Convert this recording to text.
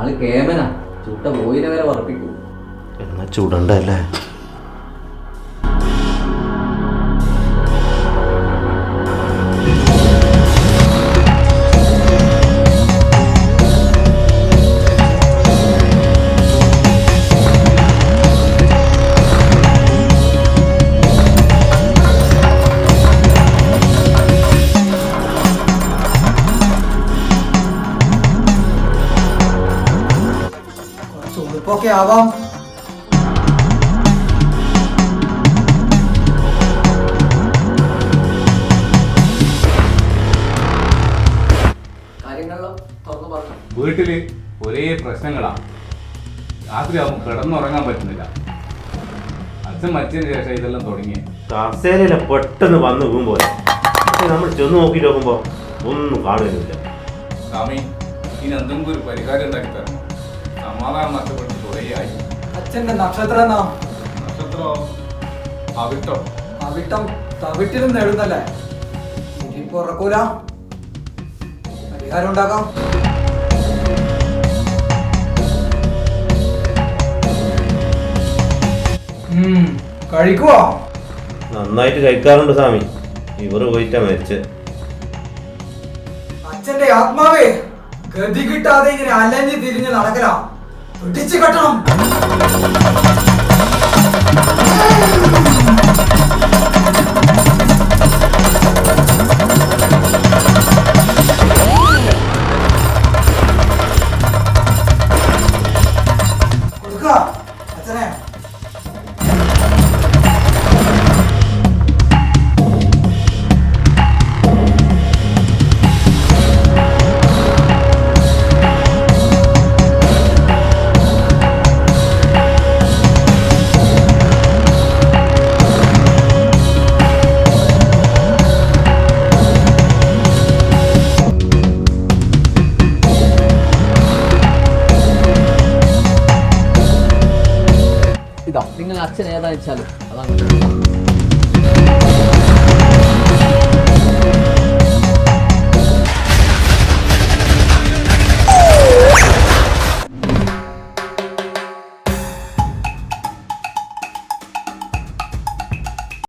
അത് കേമനാ, ചുട്ട പോയിനെ വരെ ഉറപ്പിക്കൂ. എന്നാ ചുടണ്ടല്ലേ? ഓക്കെ ആവാം. വീട്ടില് ഒരേ പ്രശ്നങ്ങളാ. രാത്രിയാവുമ്പോൾ കിടന്നുറങ്ങാൻ പറ്റുന്നില്ല. അച്ഛൻ മരിച്ചതിന് ശേഷം ഇതെല്ലാം തുടങ്ങി. കസേരയില പെട്ടെന്ന് വന്ന് വീഴുമ്പോ നമ്മൾ ചെന്ന് നോക്കിട്ട് നോക്കുമ്പോ ഒന്നും കാണുന്നില്ല. സ്വാമി, ഇനി എന്തെങ്കിലും ഒരു പരിഹാരം ഉണ്ടാക്കി തരണം. സമാധാനം നഷ്ടപ്പെട്ട് കുറേയായി. അച്ഛന്റെ നക്ഷത്രം എന്നാ? നക്ഷത്രോ? അവിട്ടം. അവിട്ടം തവിട്ടിലും നേടുന്നല്ലേ? ഇനിയിപ്പോ ഉറക്കൂല. പരിഹാരം ഉണ്ടാക്കാം. കഴിക്കുവോ? നന്നായിട്ട് കഴിക്കാറുണ്ട് സ്വാമി. ഇവർ പോയിട്ടാ മരിച്ച്. അച്ഛന്റെ ആത്മാവേ, ഗതി കിട്ടാതെ ഇങ്ങനെ അലഞ്ഞ് തിരിഞ്ഞ് നടക്കലാ. പിടിച്ചു കെട്ടണം. കൊടുക്ക അച്ഛനെ. ഇതാ, നിങ്ങൾ അച്ഛൻ ഏതാ വെച്ചാലും അതാണ്.